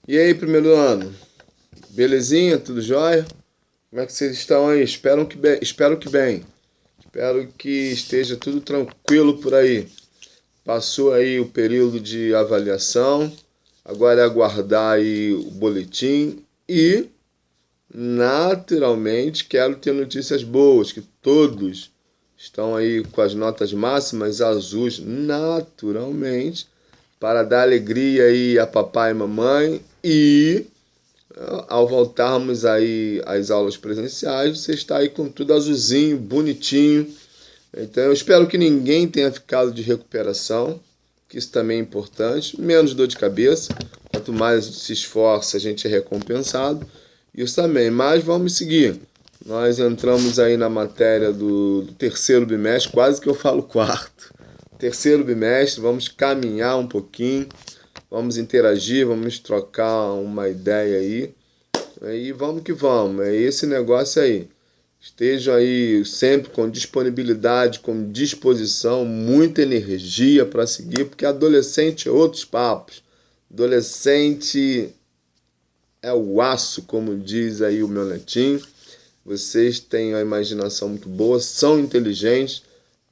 E aí, primeiro ano? Belezinha? Tudo jóia? Como é que vocês estão aí? Espero que bem. Espero que bem. Espero que esteja tudo tranquilo por aí. Passou aí o período de avaliação. Agora é aguardar aí o boletim e, naturalmente, quero ter notícias boas, que todos estão aí com as notas máximas azuis, naturalmente, para dar alegria aí a papai e mamãe e ao voltarmos aí às aulas presenciais, você está aí com tudo azulzinho, bonitinho. Então eu espero que ninguém tenha ficado de recuperação, que isso também é importante. Menos dor de cabeça. Quanto mais se esforça, a gente é recompensado. Isso também. Mas vamos seguir. Nós entramos aí na matéria do terceiro bimestre, quase que eu falo quarto. Terceiro bimestre, vamos caminhar um pouquinho, vamos interagir, vamos trocar uma ideia aí. E vamos que vamos, é esse negócio aí. Esteja aí sempre com disponibilidade, com disposição, muita energia para seguir, porque adolescente é outros papos. Adolescente é o aço, como diz aí o meu netinho. Vocês têm a imaginação muito boa, são inteligentes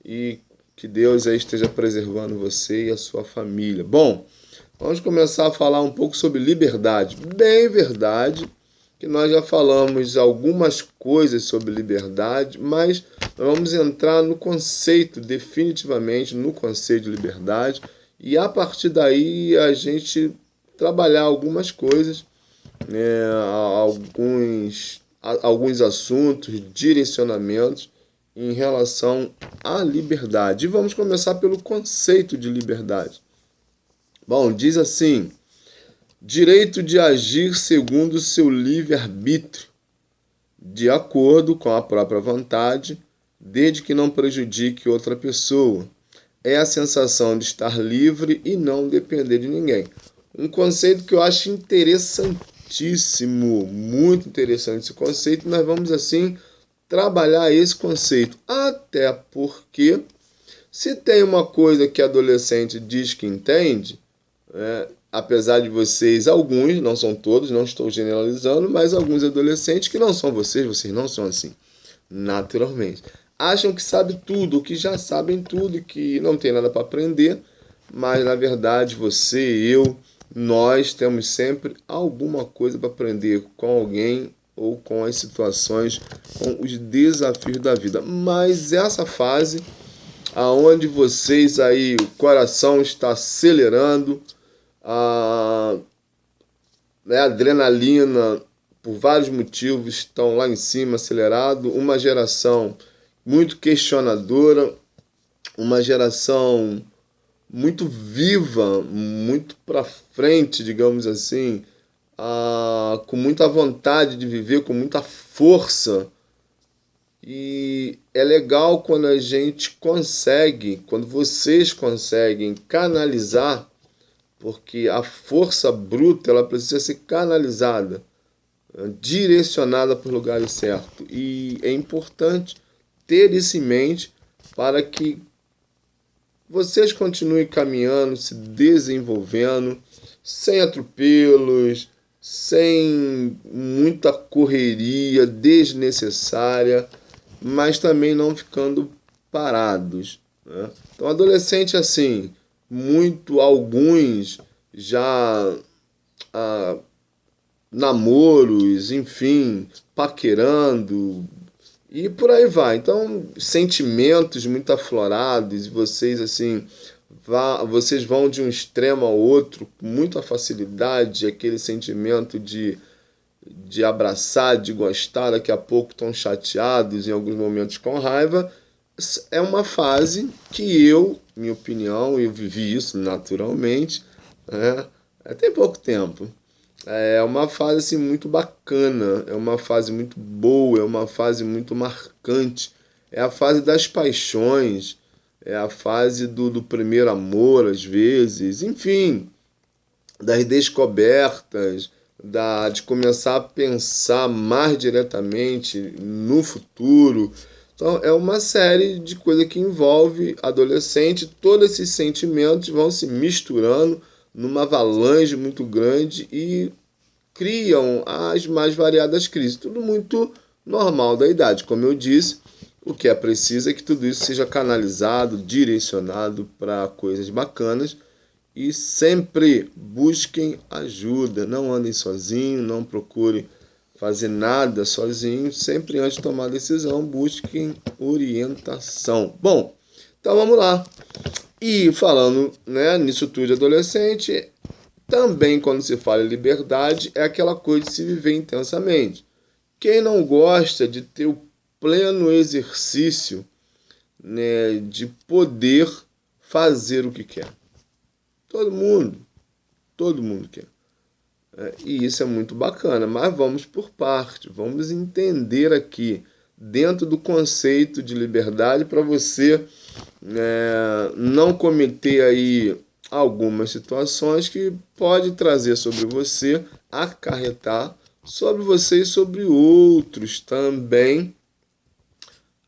e que Deus aí esteja preservando você e a sua família. Bom, vamos começar a falar um pouco sobre liberdade. Bem verdade que nós já falamos algumas coisas sobre liberdade, mas nós vamos entrar no conceito, definitivamente no conceito de liberdade, e a partir daí a gente trabalhar algumas coisas, né, alguns assuntos, direcionamentos em relação à liberdade. E vamos começar pelo conceito de liberdade. Bom, diz assim: direito de agir segundo seu livre-arbítrio, de acordo com a própria vontade, desde que não prejudique outra pessoa. É a sensação de estar livre e não depender de ninguém. Um conceito que eu acho interessantíssimo, muito interessante esse conceito. Nós vamos, assim, trabalhar esse conceito. Até porque, se tem uma coisa que adolescente diz que entende, apesar de vocês, alguns, não são todos, não estou generalizando, mas alguns adolescentes que não são vocês não são assim, naturalmente. Acham que sabe tudo, que já sabem tudo, que não tem nada para aprender, mas na verdade você, eu, nós temos sempre alguma coisa para aprender com alguém ou com as situações, com os desafios da vida. Mas essa fase aonde vocês aí, o coração está acelerando, a, né, a adrenalina, por vários motivos, estão lá em cima, acelerado. Uma geração muito questionadora, uma geração muito viva, muito para frente, digamos assim, com muita vontade de viver, com muita força. E é legal quando a gente consegue, quando vocês conseguem canalizar, porque a força bruta ela precisa ser canalizada, direcionada para o lugar certo. E é importante ter isso em mente para que vocês continuem caminhando, se desenvolvendo, sem atropelos, sem muita correria desnecessária, mas também não ficando parados, né? Então, adolescente assim, muito alguns já ah, namoros, enfim, paquerando e por aí vai. Então, sentimentos muito aflorados e vocês assim, vocês vão de um extremo ao outro com muita facilidade, aquele sentimento de abraçar, de gostar, daqui a pouco estão chateados, em alguns momentos com raiva. É uma fase que eu, minha opinião, eu vivi isso naturalmente, né? Tem pouco tempo. É uma fase assim, muito bacana, é uma fase muito boa, é uma fase muito marcante. É a fase das paixões, é a fase do primeiro amor, às vezes, enfim, das descobertas, de começar a pensar mais diretamente no futuro. Então, é uma série de coisas que envolve adolescente, todos esses sentimentos vão se misturando, numa avalanche muito grande e criam as mais variadas crises. Tudo muito normal da idade. Como eu disse, o que é preciso é que tudo isso seja canalizado, direcionado para coisas bacanas e sempre busquem ajuda. Não andem sozinhos, não procurem fazer nada sozinho. Sempre antes de tomar a decisão, busquem orientação. Bom, então vamos lá. E falando, né, nisso tudo de adolescente, também quando se fala em liberdade, é aquela coisa de se viver intensamente. Quem não gosta de ter o pleno exercício, né, de poder fazer o que quer? Todo mundo quer. E isso é muito bacana, mas vamos por parte, vamos entender aqui, dentro do conceito de liberdade, para você não cometer aí algumas situações que pode trazer sobre você, acarretar sobre você e sobre outros também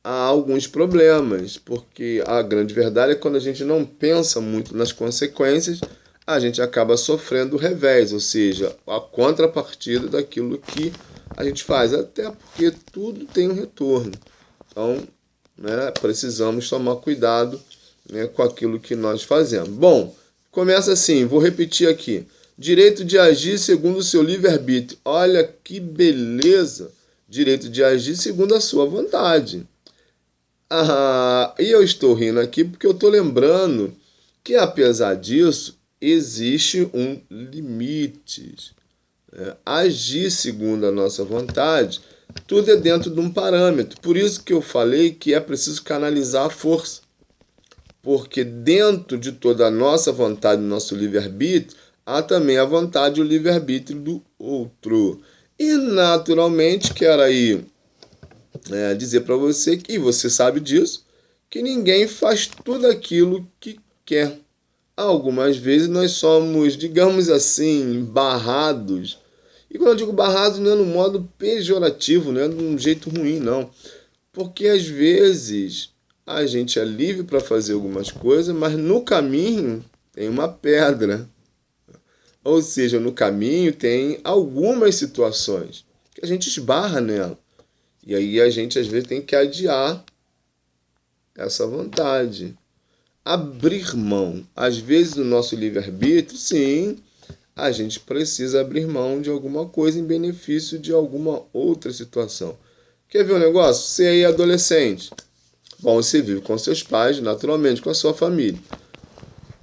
há alguns problemas, porque a grande verdade é que quando a gente não pensa muito nas consequências, a gente acaba sofrendo o revés, ou seja, a contrapartida daquilo que a gente faz, até porque tudo tem um retorno. Então, né, precisamos tomar cuidado, né, com aquilo que nós fazemos. Bom, começa assim, vou repetir aqui. Direito de agir segundo o seu livre-arbítrio. Olha que beleza! Direito de agir segundo a sua vontade. E eu estou rindo aqui porque eu estou lembrando que, apesar disso, existe um limite. Agir segundo a nossa vontade, tudo é dentro de um parâmetro. Por isso que eu falei que é preciso canalizar a força. Porque dentro de toda a nossa vontade, do nosso livre-arbítrio, há também a vontade e o livre-arbítrio do outro. E, naturalmente, quero aí dizer para você, que você sabe disso, que ninguém faz tudo aquilo que quer. Algumas vezes nós somos, digamos assim, barrados. E quando eu digo barrados, não é no modo pejorativo, não é de um jeito ruim, não. Porque às vezes a gente é livre para fazer algumas coisas, mas no caminho tem uma pedra. Ou seja, no caminho tem algumas situações que a gente esbarra nela. E aí a gente às vezes tem que adiar essa vontade. Abrir mão. Às vezes no nosso livre-arbítrio, sim, a gente precisa abrir mão de alguma coisa em benefício de alguma outra situação. Quer ver um negócio? Você aí é adolescente. Bom, você vive com seus pais, naturalmente, com a sua família.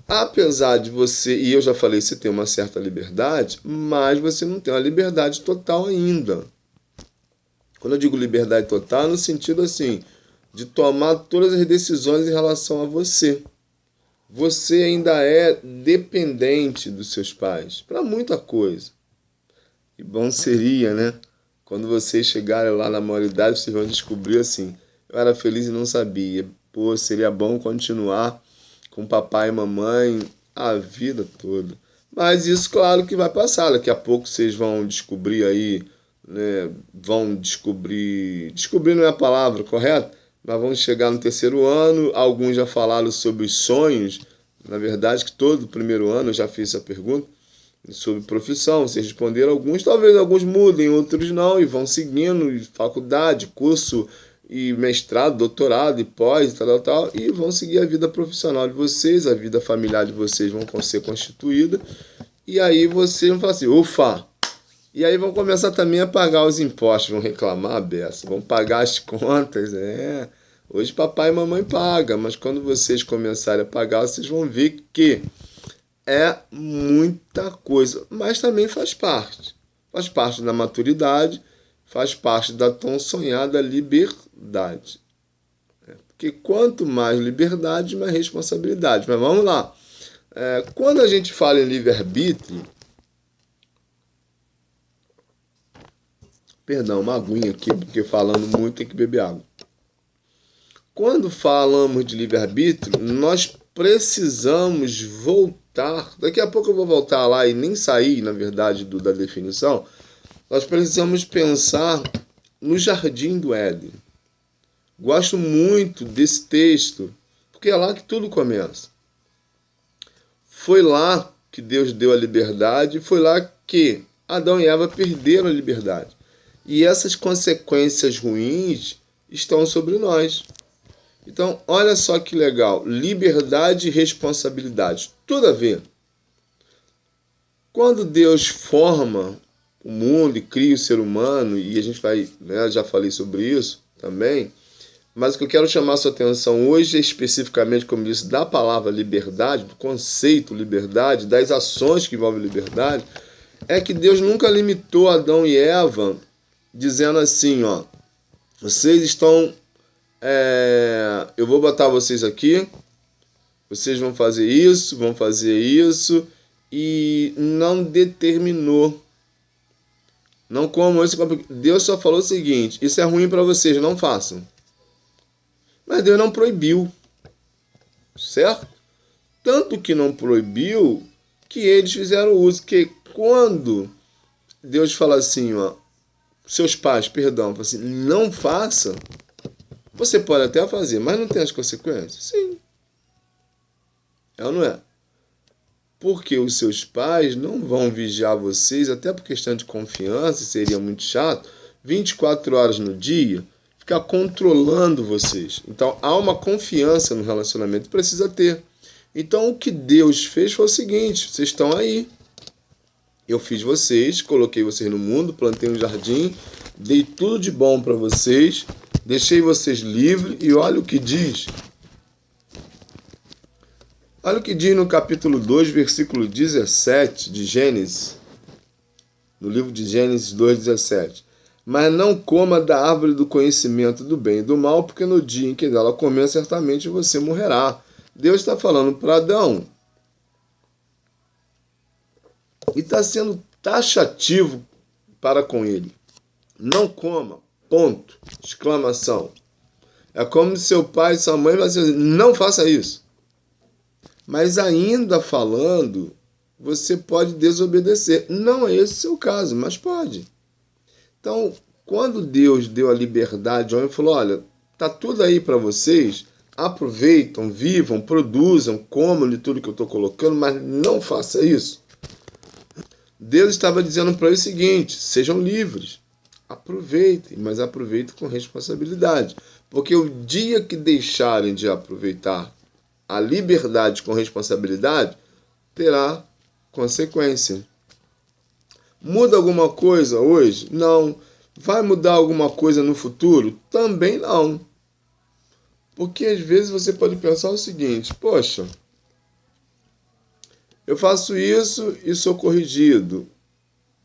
Apesar de você, e eu já falei, você tem uma certa liberdade, mas você não tem uma liberdade total ainda. Quando eu digo liberdade total, é no sentido assim, de tomar todas as decisões em relação a você. Você ainda é dependente dos seus pais para muita coisa. E bom seria, né? Quando vocês chegarem lá na maioridade, vocês vão descobrir assim, eu era feliz e não sabia. Pô, seria bom continuar com papai e mamãe a vida toda. Mas isso, claro que vai passar. Daqui a pouco vocês vão descobrir aí, né? Vão descobrir... Descobrir não é a palavra correta, mas vão chegar no terceiro ano. Alguns já falaram sobre os sonhos. Na verdade, que todo primeiro ano eu já fiz essa pergunta sobre profissão. Vocês responderam alguns, talvez alguns mudem, outros não, e vão seguindo faculdade, curso e mestrado, doutorado e pós, tal, e vão seguir a vida profissional de vocês, a vida familiar de vocês vão ser constituída, e aí vocês vão falar assim, ufa! E aí vão começar também a pagar os impostos, vão reclamar a beça, vão pagar as contas, Hoje papai e mamãe pagam, mas quando vocês começarem a pagar, vocês vão ver que é muita coisa, mas também faz parte. Faz parte da maturidade, faz parte da tão sonhada liberdade. Porque quanto mais liberdade, mais responsabilidade. Mas vamos lá. Quando a gente fala em livre-arbítrio... Perdão, uma aguinha aqui, porque falando muito tem que beber água. Quando falamos de livre-arbítrio, nós precisamos voltar. Daqui a pouco eu vou voltar lá e nem sair, na verdade, da definição. Nós precisamos pensar no Jardim do Éden. Gosto muito desse texto, porque é lá que tudo começa. Foi lá que Deus deu a liberdade, foi lá que Adão e Eva perderam a liberdade. E essas consequências ruins estão sobre nós. Então, olha só que legal. Liberdade e responsabilidade. Tudo a ver. Quando Deus forma o mundo e cria o ser humano, e a gente vai, né, já falei sobre isso também, mas o que eu quero chamar a sua atenção hoje, especificamente, como disse, da palavra liberdade, do conceito liberdade, das ações que envolvem liberdade, é que Deus nunca limitou Adão e Eva dizendo assim, ó, vocês estão, eu vou botar vocês aqui, vocês vão fazer isso, e não determinou. Não comam isso. Deus só falou o seguinte, isso é ruim para vocês, não façam. Mas Deus não proibiu, certo? Tanto que não proibiu que eles fizeram uso. Que quando Deus fala assim, ó, seus pais, perdão, fala assim, não faça, você pode até fazer, mas não tem as consequências? Sim. É ou não é? Porque os seus pais não vão vigiar vocês, até por questão de confiança, seria muito chato, 24 horas no dia, ficar controlando vocês. Então, há uma confiança no relacionamento, precisa ter. Então, o que Deus fez foi o seguinte, vocês estão aí. Eu fiz vocês, coloquei vocês no mundo, plantei um jardim, dei tudo de bom para vocês, deixei vocês livres e olha o que diz. Olha o que diz no capítulo 2, versículo 17 de Gênesis, no livro de Gênesis 2:17. Mas não coma da árvore do conhecimento do bem e do mal, porque no dia em que dela comer, certamente você morrerá. Deus está falando para Adão. E está sendo taxativo para com ele. Não coma, ponto, exclamação. É como se seu pai e sua mãe falassem assim, não faça isso. Mas ainda falando, você pode desobedecer. Não é esse o seu caso, mas pode. Então, quando Deus deu a liberdade ao homem, falou, olha, tá tudo aí para vocês, aproveitam, vivam, produzam, comam de tudo que eu estou colocando, mas não faça isso. Deus estava dizendo para eles o seguinte, sejam livres, aproveitem, mas aproveitem com responsabilidade. Porque o dia que deixarem de aproveitar a liberdade com responsabilidade, terá consequência. Muda alguma coisa hoje? Não. Vai mudar alguma coisa no futuro? Também não. Porque às vezes você pode pensar o seguinte, poxa, eu faço isso e sou corrigido,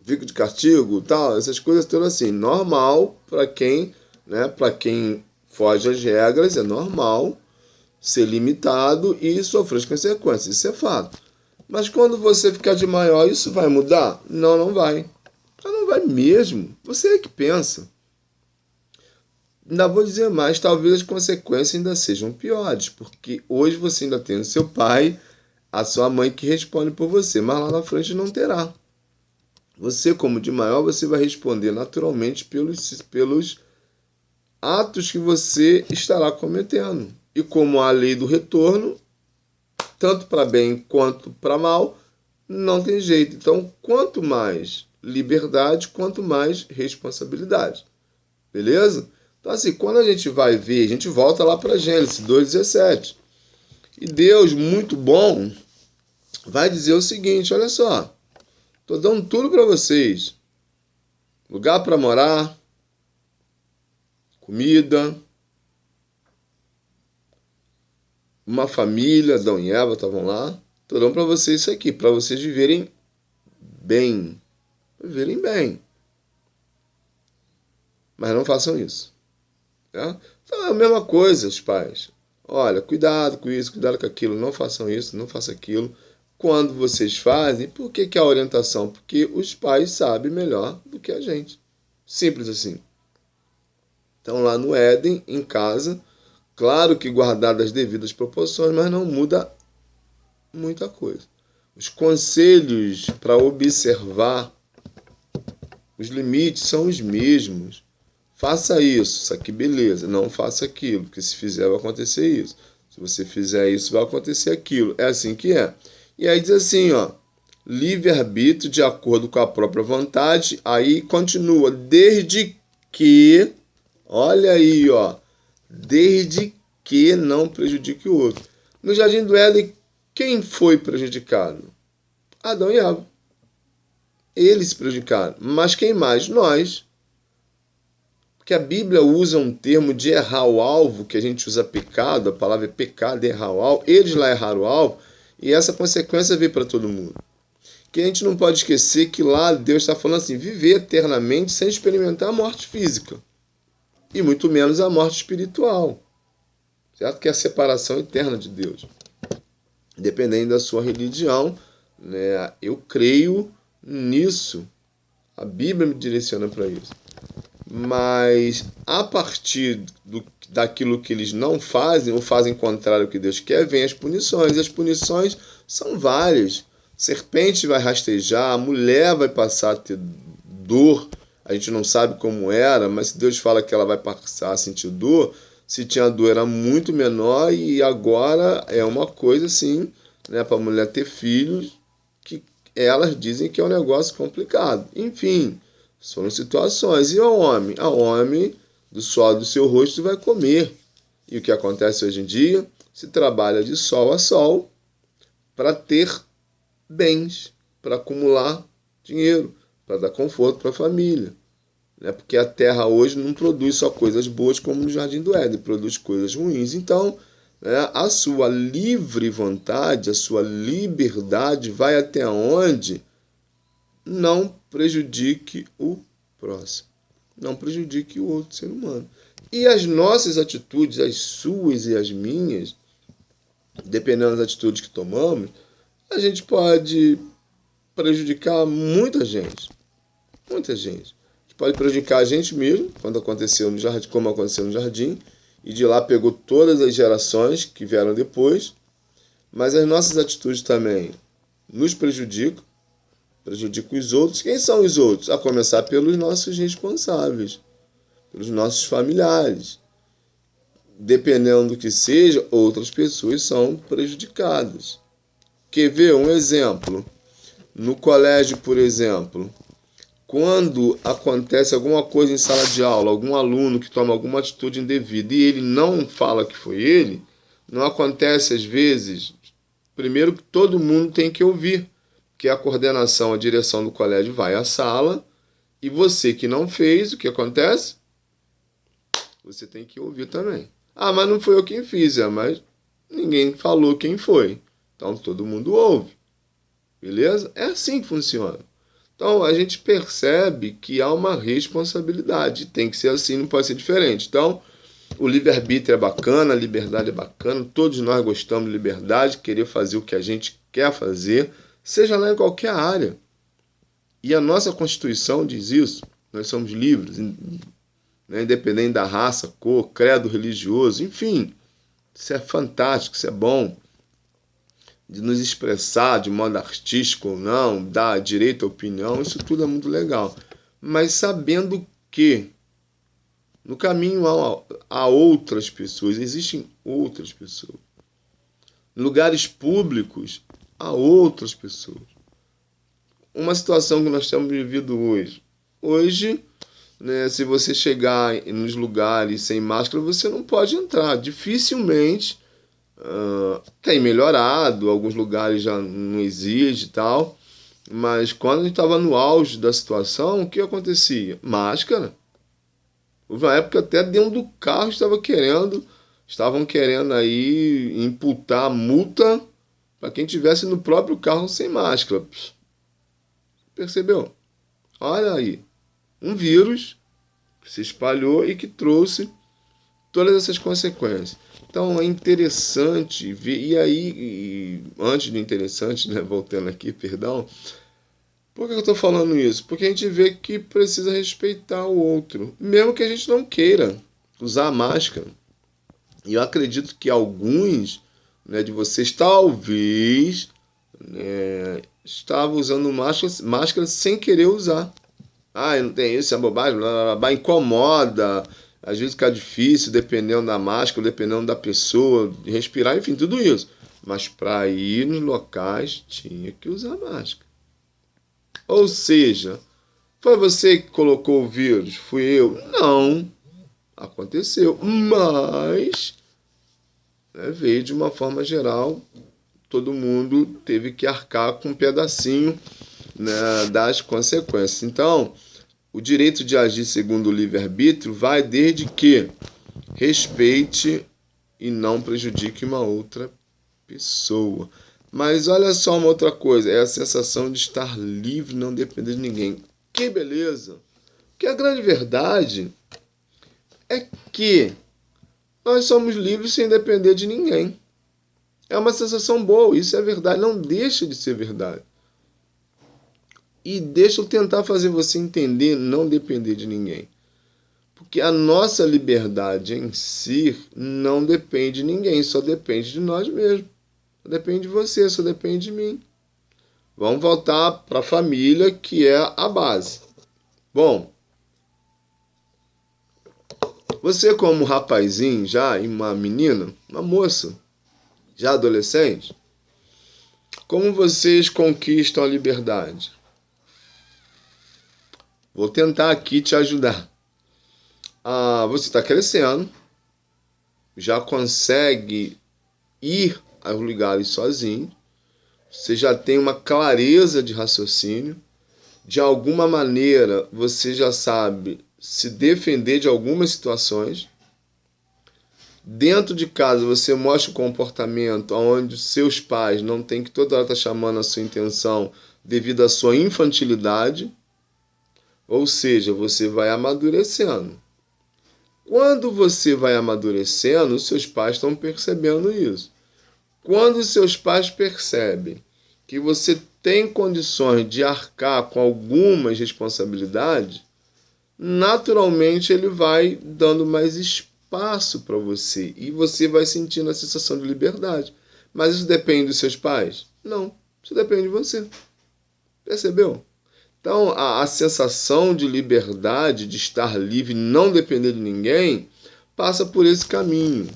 fico de castigo, tal, essas coisas todas assim, normal para quem, né, para quem foge às regras, é normal ser limitado e sofrer as consequências, isso é fato. Mas quando você ficar de maior, isso vai mudar? Não, não vai. Não vai mesmo. Você é que pensa. Ainda vou dizer mais, talvez as consequências ainda sejam piores, porque hoje você ainda tem o seu pai, a sua mãe que responde por você, mas lá na frente não terá. Você, como de maior, você vai responder naturalmente pelos atos que você estará cometendo. E como há a lei do retorno, tanto para bem quanto para mal, não tem jeito. Então, quanto mais liberdade, quanto mais responsabilidade. Beleza? Então, assim, quando a gente vai ver, a gente volta lá para Gênesis 2:17. E Deus, muito bom, vai dizer o seguinte, olha só, estou dando tudo para vocês. Lugar para morar, comida, uma família, Adão e Eva estavam lá. Estou dando para vocês isso aqui, para vocês viverem bem. Viverem bem. Mas não façam isso. Tá? Então é a mesma coisa, os pais. Olha, cuidado com isso, cuidado com aquilo. Não façam isso, não façam aquilo. Quando vocês fazem, por que a orientação? Porque os pais sabem melhor do que a gente. Simples assim. Então lá no Éden, em casa, claro que guardadas as devidas proporções, mas não muda muita coisa. Os conselhos para observar os limites são os mesmos. Faça isso aqui beleza, não faça aquilo, porque se fizer vai acontecer isso. Se você fizer isso, vai acontecer aquilo. É assim que é. E aí diz assim, ó, livre-arbítrio de acordo com a própria vontade. Aí continua, desde que, olha aí, ó, desde que não prejudique o outro. No Jardim do Éden, quem foi prejudicado? Adão e Eva. Eles se prejudicaram. Mas quem mais? Nós. Porque a Bíblia usa um termo de errar o alvo, que a gente usa pecado, a palavra é pecado, errar o alvo. Eles lá erraram o alvo, e essa consequência veio para todo mundo. Que a gente não pode esquecer que lá Deus está falando assim, viver eternamente sem experimentar a morte física. E muito menos a morte espiritual. Certo? Que é a separação eterna de Deus. Dependendo da sua religião, né? Eu creio nisso. A Bíblia me direciona para isso. Mas a partir daquilo que eles não fazem, ou fazem contrário ao que Deus quer, vem as punições. E as punições são várias. Serpente vai rastejar, a mulher vai passar a ter dor. A gente não sabe como era, mas se Deus fala que ela vai passar a sentir dor, se tinha dor era muito menor e agora é uma coisa assim, né, para a mulher ter filhos, que elas dizem que é um negócio complicado. Enfim, foram situações. E o homem? O homem, do suor do seu rosto, vai comer. E o que acontece hoje em dia? Se trabalha de sol a sol para ter bens, para acumular dinheiro, para dar conforto para a família. Porque a terra hoje não produz só coisas boas como no Jardim do Éden, produz coisas ruins. Então, a sua livre vontade, a sua liberdade vai até onde não prejudique o próximo, não prejudique o outro ser humano. E as nossas atitudes, as suas e as minhas, dependendo das atitudes que tomamos, a gente pode prejudicar muita gente. Muita gente. A gente pode prejudicar a gente mesmo, quando aconteceu no jardim, como aconteceu no jardim, e de lá pegou todas as gerações que vieram depois, mas as nossas atitudes também nos prejudicam, prejudicam os outros. Quem são os outros? A começar pelos nossos responsáveis, pelos nossos familiares. Dependendo do que seja, outras pessoas são prejudicadas. Quer ver um exemplo? No colégio, por exemplo, quando acontece alguma coisa em sala de aula, algum aluno que toma alguma atitude indevida e ele não fala que foi ele, não acontece às vezes, primeiro que todo mundo tem que ouvir, que a coordenação, a direção do colégio vai à sala e você que não fez, o que acontece? Você tem que ouvir também. Ah, mas não foi eu quem fiz, mas ninguém falou quem foi. Então todo mundo ouve. Beleza? É assim que funciona. Então a gente percebe que há uma responsabilidade. Tem que ser assim, não pode ser diferente. Então o livre-arbítrio é bacana, a liberdade é bacana. Todos nós gostamos de liberdade, querer fazer o que a gente quer fazer, seja lá em qualquer área. E a nossa Constituição diz isso. Nós somos livres, né? Independente da raça, cor, credo religioso, enfim. Isso é fantástico, isso é bom. De nos expressar de modo artístico ou não, dar direito à opinião, isso tudo é muito legal. Mas sabendo que no caminho há outras pessoas, existem outras pessoas. Em lugares públicos, há outras pessoas. Uma situação que nós temos vivido hoje. Hoje, né, se você chegar nos lugares sem máscara, você não pode entrar. Dificilmente tem melhorado, alguns lugares já não exige e tal, mas quando a gente estava no auge da situação, o que acontecia? Máscara. Houve uma época até dentro do carro estavam querendo aí imputar multa para quem tivesse no próprio carro sem máscara. Percebeu? Olha aí, um vírus que se espalhou e que trouxe todas essas consequências. Então é interessante ver, e aí, antes do interessante, né, voltando aqui, perdão, por que eu estou falando isso? Porque a gente vê que precisa respeitar o outro, mesmo que a gente não queira usar a máscara. E eu acredito que alguns, né, de vocês talvez, né, estavam usando máscara sem querer usar. Ah, não tem isso, é bobagem, blá, blá, blá, incomoda. Às vezes fica difícil, dependendo da máscara, dependendo da pessoa, de respirar, enfim, tudo isso. Mas para ir nos locais, tinha que usar máscara. Ou seja, foi você que colocou o vírus? Fui eu? Não, aconteceu, mas veio de uma forma geral, todo mundo teve que arcar com um pedacinho, né, das consequências. Então, o direito de agir segundo o livre-arbítrio vai desde que respeite e não prejudique uma outra pessoa. Mas olha só uma outra coisa, é a sensação de estar livre, não depender de ninguém. Que beleza! Porque a grande verdade é que nós somos livres sem depender de ninguém. É uma sensação boa, isso é verdade, não deixa de ser verdade. E deixa eu tentar fazer você entender, não depender de ninguém. Porque a nossa liberdade em si não depende de ninguém, só depende de nós mesmos. Só depende de você, só depende de mim. Vamos voltar para a família, que é a base. Bom, você como rapazinho já e uma menina, uma moça, já adolescente, como vocês conquistam a liberdade? Vou tentar aqui te ajudar. Você está crescendo, já consegue ir aos lugares sozinho, você já tem uma clareza de raciocínio, de alguma maneira você já sabe se defender de algumas situações. Dentro de casa você mostra um comportamento onde seus pais não tem que toda hora estar chamando a sua intenção devido à sua infantilidade. Ou seja, você vai amadurecendo. Quando você vai amadurecendo, os seus pais estão percebendo isso. Quando os seus pais percebem que você tem condições de arcar com algumas responsabilidades, naturalmente ele vai dando mais espaço para você e você vai sentindo a sensação de liberdade. Mas isso depende dos seus pais? Não, isso depende de você. Percebeu? Então, a sensação de liberdade, de estar livre, não depender de ninguém, passa por esse caminho.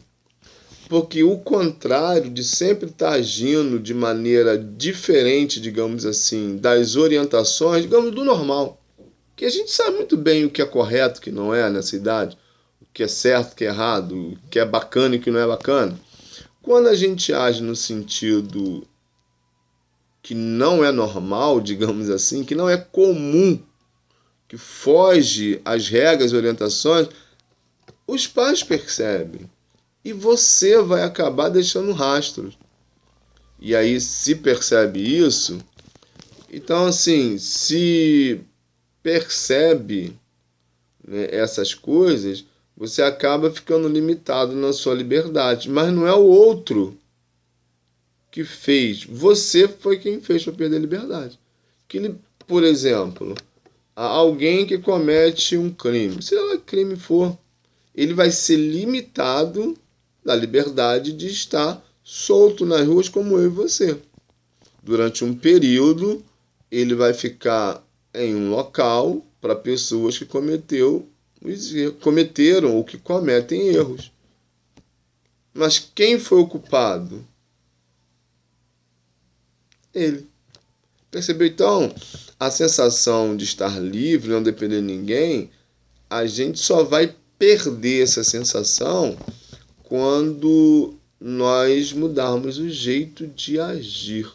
Porque o contrário de sempre estar agindo de maneira diferente, digamos assim, das orientações, digamos, do normal. Que a gente sabe muito bem o que é correto, o que não é nessa idade, o que é certo, o que é errado, o que é bacana e o que não é bacana. Quando a gente age no sentido que não é normal, digamos assim, que não é comum, que foge às regras e orientações, os pais percebem. E você vai acabar deixando rastros. E aí, se percebe isso, então assim, se percebe, né, essas coisas, você acaba ficando limitado na sua liberdade. Mas não é o outro que fez. Você foi quem fez para perder a liberdade. Por exemplo, alguém que comete um crime, seja lá que crime for, ele vai ser limitado da liberdade de estar solto nas ruas como eu e você. Durante um período, ele vai ficar em um local para pessoas que cometeram ou que cometem erros. Mas quem foi o culpado? Ele. Percebeu? Então, a sensação de estar livre, não depender de ninguém, a gente só vai perder essa sensação quando nós mudarmos o jeito de agir.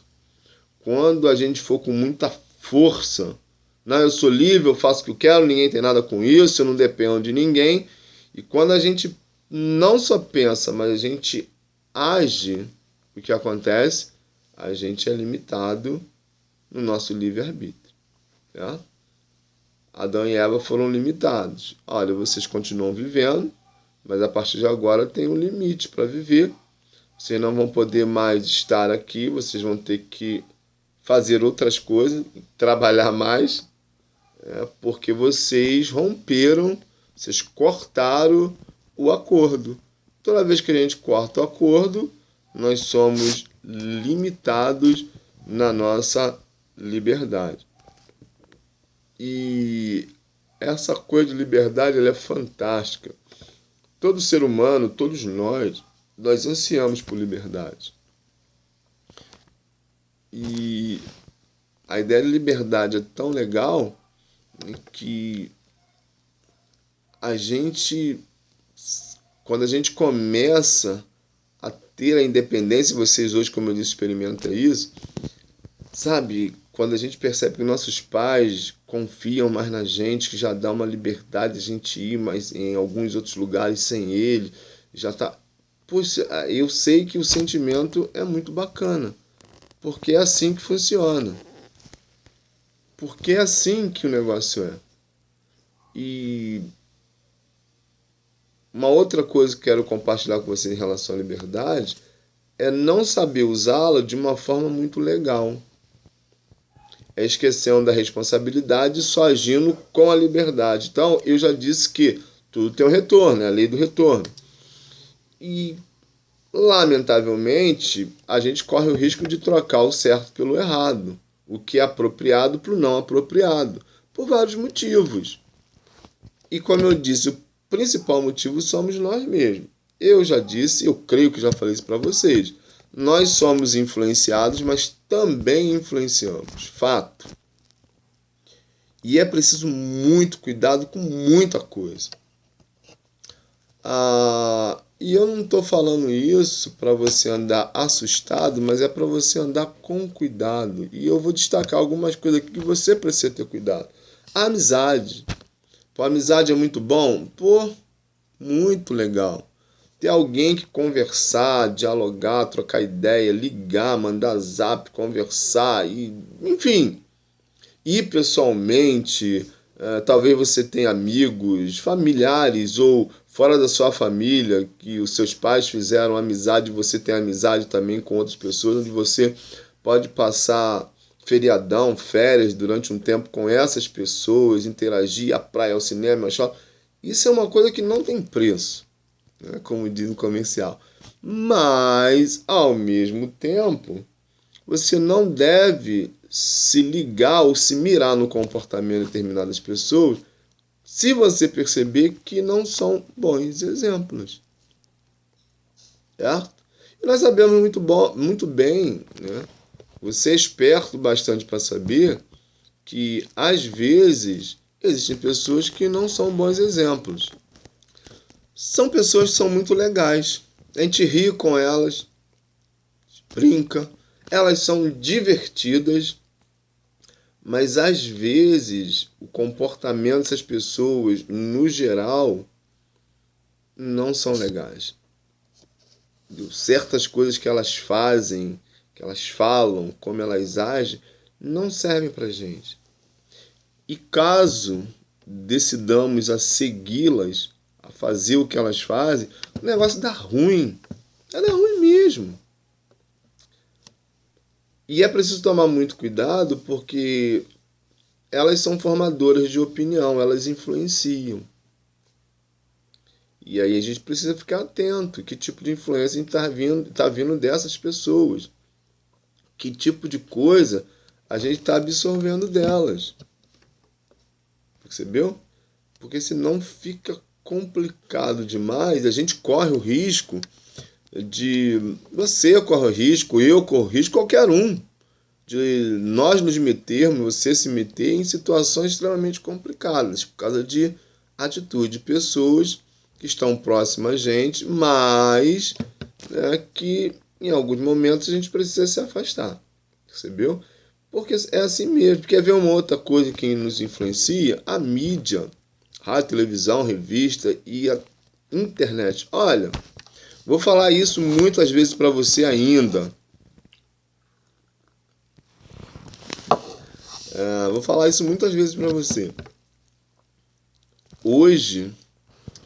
Quando a gente for com muita força, não, eu sou livre, eu faço o que eu quero, ninguém tem nada com isso, eu não dependo de ninguém. E quando a gente não só pensa, mas a gente age, o que acontece? A gente é limitado no nosso livre-arbítrio. Certo? Adão e Eva foram limitados. Olha, vocês continuam vivendo, mas a partir de agora tem um limite para viver. Vocês não vão poder mais estar aqui, vocês vão ter que fazer outras coisas, trabalhar mais, porque vocês romperam, vocês cortaram o acordo. Toda vez que a gente corta o acordo, nós somos limitados na nossa liberdade. E essa coisa de liberdade, ela é fantástica. Todo ser humano, todos nós ansiamos por liberdade. E a ideia de liberdade é tão legal, né, que a gente, quando a gente começa a ter a independência, vocês hoje, como eu disse, experimentam isso, sabe? Quando a gente percebe que nossos pais confiam mais na gente, que já dá uma liberdade a gente ir mais em alguns outros lugares sem ele, já tá. Poxa, eu sei que o sentimento é muito bacana, porque é assim que funciona. Porque é assim que o negócio é. E uma outra coisa que quero compartilhar com você em relação à liberdade é não saber usá-la de uma forma muito legal. É esquecendo da responsabilidade e só agindo com a liberdade. Então, eu já disse que tudo tem um retorno, é a lei do retorno. E, lamentavelmente, a gente corre o risco de trocar o certo pelo errado, o que é apropriado para o não apropriado, por vários motivos. E, como eu disse, o principal motivo somos nós mesmos. Eu já disse, eu creio que já falei isso para vocês. Nós somos influenciados, mas também influenciamos. Fato. E é preciso muito cuidado com muita coisa. E eu não estou falando isso para você andar assustado, mas é para você andar com cuidado. E eu vou destacar algumas coisas aqui que você precisa ter cuidado. A amizade. Pô, a amizade é muito bom? Pô, muito legal. Ter alguém que conversar, dialogar, trocar ideia, ligar, mandar zap, conversar, e, enfim, ir pessoalmente. Talvez você tenha amigos, familiares ou fora da sua família, que os seus pais fizeram amizade, você tem amizade também com outras pessoas, onde você pode passar feriadão, férias durante um tempo com essas pessoas, interagir, a praia, ao cinema, ao shopping. Isso é uma coisa que não tem preço, né? Como diz no comercial. Mas, ao mesmo tempo, você não deve se ligar ou se mirar no comportamento de determinadas pessoas se você perceber que não são bons exemplos. Certo? E nós sabemos muito bem, né? Você é esperto bastante para saber que, às vezes, existem pessoas que não são bons exemplos. São pessoas que são muito legais. A gente ri com elas, brinca, elas são divertidas, mas às vezes o comportamento dessas pessoas, no geral, não são legais. Certas coisas que elas fazem, que elas falam, como elas agem, não servem pra gente. E caso decidamos a segui-las, a fazer o que elas fazem, o negócio dá ruim. Dá ruim mesmo. E é preciso tomar muito cuidado porque elas são formadoras de opinião, elas influenciam. E aí a gente precisa ficar atento que tipo de influência está vindo dessas pessoas. Que tipo de coisa a gente está absorvendo delas. Percebeu? Porque senão fica complicado demais. A gente corre o risco de... Você corre o risco, eu corro o risco, qualquer um. De nós nos metermos, você se meter em situações extremamente complicadas. Por causa de atitude de pessoas que estão próximas a gente, mas que em alguns momentos a gente precisa se afastar. Percebeu? Porque é assim mesmo. Quer ver uma outra coisa que nos influencia? A mídia, rádio, televisão, revista e a internet. Olha, vou falar isso muitas vezes para você ainda. Vou falar isso muitas vezes para você. Hoje,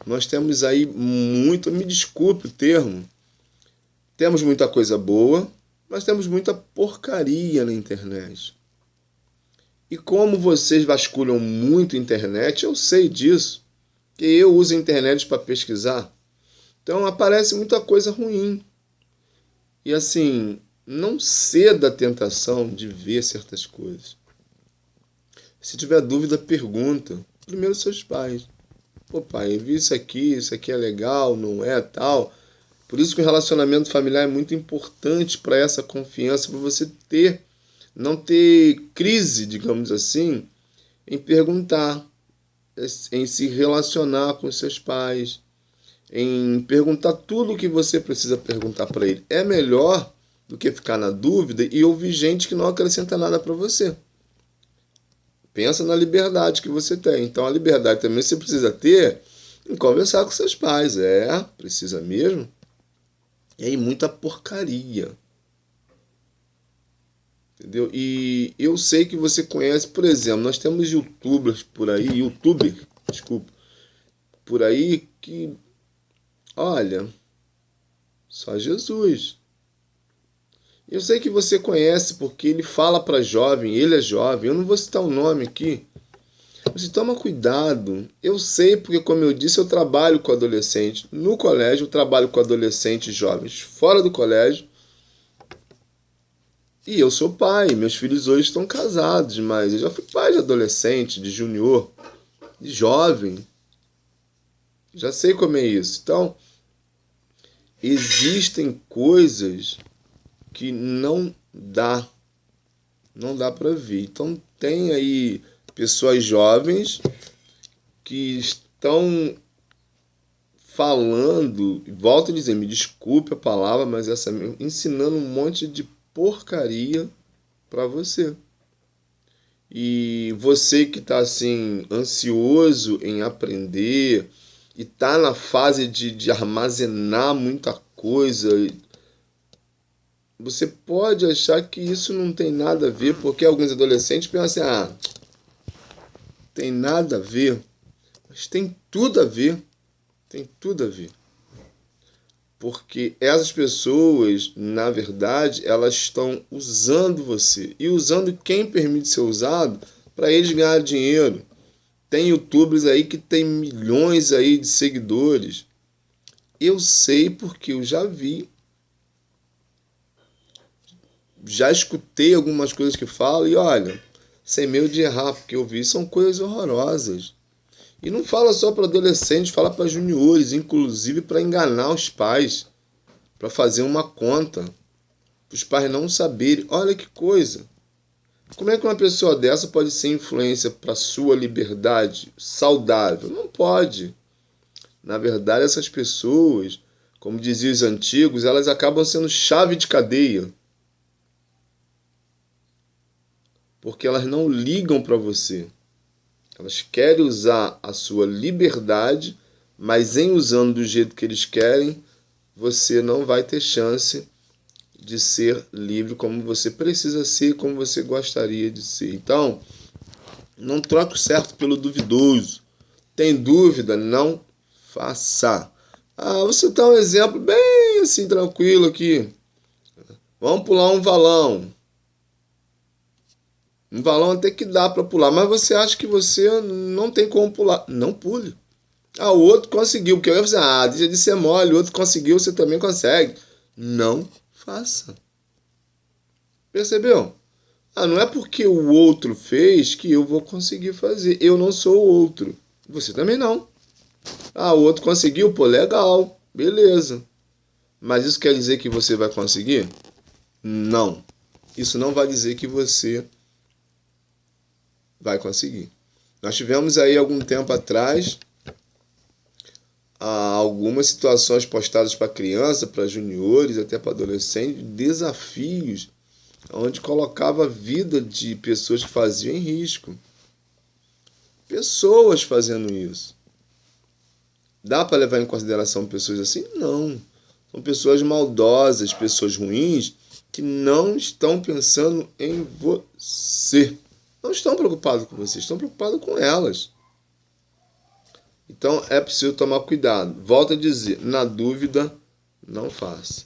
nós temos aí muito, me desculpe o termo, temos muita coisa boa, mas temos muita porcaria na internet. E como vocês vasculham muito a internet, eu sei disso, que eu uso a internet para pesquisar. Então aparece muita coisa ruim. E assim, não ceda à tentação de ver certas coisas. Se tiver dúvida, pergunta. Primeiro seus pais. Pô, pai, eu vi isso aqui é legal, não é, tal. Por isso que o relacionamento familiar é muito importante para essa confiança, para você ter não ter crise, digamos assim, em perguntar, em se relacionar com seus pais, em perguntar tudo o que você precisa perguntar para ele. É melhor do que ficar na dúvida e ouvir gente que não acrescenta nada para você. Pensa na liberdade que você tem. Então a liberdade também você precisa ter em conversar com seus pais. Precisa mesmo. E aí muita porcaria. Entendeu? E eu sei que você conhece, por exemplo, nós temos desculpa, por aí que, olha, só Jesus. Eu sei que você conhece porque ele fala para jovem, ele é jovem, eu não vou citar o nome aqui. Você toma cuidado. Eu sei porque, como eu disse, eu trabalho com adolescentes no colégio, eu trabalho com adolescentes jovens fora do colégio. E eu sou pai, meus filhos hoje estão casados, mas eu já fui pai de adolescente, de junior, de jovem. Já sei como é isso. Então, existem coisas que não dá para ver. Então, tem aí pessoas jovens que estão falando, volto a dizer, me desculpe a palavra, mas ensinando um monte de porcaria para você. E você que está assim ansioso em aprender e está na fase de armazenar muita coisa, você pode achar que isso não tem nada a ver, porque alguns adolescentes pensam assim, tem nada a ver, mas tem tudo a ver, tem tudo a ver. Porque essas pessoas, na verdade, elas estão usando você. E usando quem permite ser usado para eles ganhar dinheiro. Tem youtubers aí que tem milhões aí de seguidores. Eu sei porque eu já vi. Já escutei algumas coisas que falam e olha, sem medo de errar, porque eu vi, são coisas horrorosas. E não fala só para adolescentes, fala para juniores, inclusive para enganar os pais, para fazer uma conta, para os pais não saberem. Olha que coisa. Como é que uma pessoa dessa pode ser influência para sua liberdade saudável? Não pode. Na verdade, essas pessoas, como diziam os antigos, elas acabam sendo chave de cadeia. Porque elas não ligam para você. Elas querem usar a sua liberdade, mas em usando do jeito que eles querem, você não vai ter chance de ser livre como você precisa ser, como você gostaria de ser. Então, não troque o certo pelo duvidoso. Tem dúvida? Não faça. Vou citar um exemplo bem assim tranquilo aqui. Vamos pular um valão. Um valão até que dá para pular, mas você acha que você não tem como pular. Não pule. O outro conseguiu, porque eu ia fazer, deixa de ser mole, o outro conseguiu, você também consegue. Não faça. Percebeu? Não é porque o outro fez que eu vou conseguir fazer. Eu não sou o outro. Você também não. O outro conseguiu, pô, legal, beleza. Mas isso quer dizer que você vai conseguir? Não. Isso não vai dizer que você vai conseguir. Nós tivemos aí algum tempo atrás algumas situações postadas para criança, para juniores, até para adolescentes, desafios onde colocava a vida de pessoas que faziam em risco. Pessoas fazendo isso. Dá para levar em consideração pessoas assim? Não. São pessoas maldosas, pessoas ruins, que não estão pensando em você. Não estão preocupados com você, estão preocupados com elas. Então é preciso tomar cuidado. Volto a dizer, na dúvida, não faça.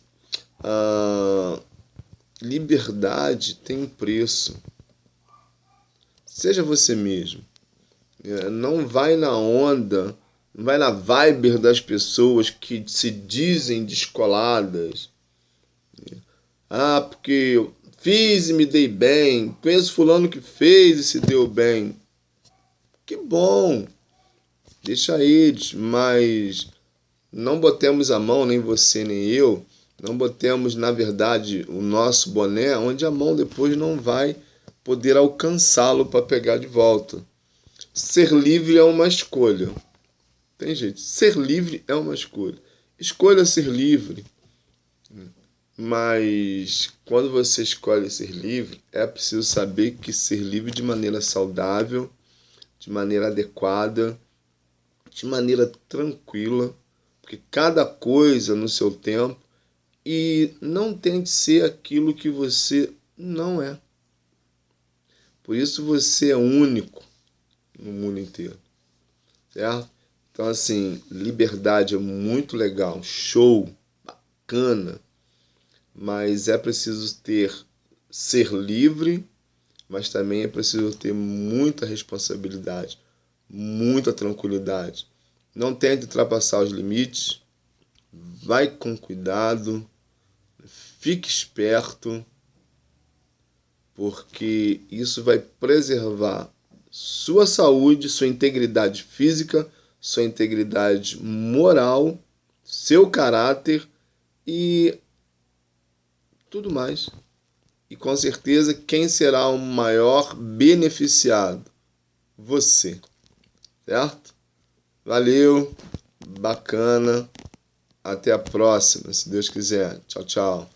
Liberdade tem um preço. Seja você mesmo. Não vai na onda, não vai na vibe das pessoas que se dizem descoladas. Porque eu fiz e me dei bem. Conheço fulano que fez e se deu bem. Que bom. Deixa eles, mas não botemos a mão, nem você nem eu, Não botemos, na verdade, o nosso boné onde a mão depois não vai poder alcançá-lo para pegar de volta. Ser livre é uma escolha. Tem jeito. Ser livre é uma escolha. Escolha ser livre. Mas quando você escolhe ser livre, é preciso saber que ser livre de maneira saudável, de maneira adequada, de maneira tranquila, porque cada coisa no seu tempo, e não tente ser aquilo que você não é. Por isso você é único no mundo inteiro, certo? Então, assim, liberdade é muito legal, show, bacana, mas é preciso ser livre, mas também é preciso ter muita responsabilidade, muita tranquilidade. Não tente ultrapassar os limites, vai com cuidado, fique esperto, porque isso vai preservar sua saúde, sua integridade física, sua integridade moral, seu caráter e tudo mais. E com certeza, quem será o maior beneficiado? Você, certo? Valeu, bacana. Até a próxima, se Deus quiser. Tchau, tchau.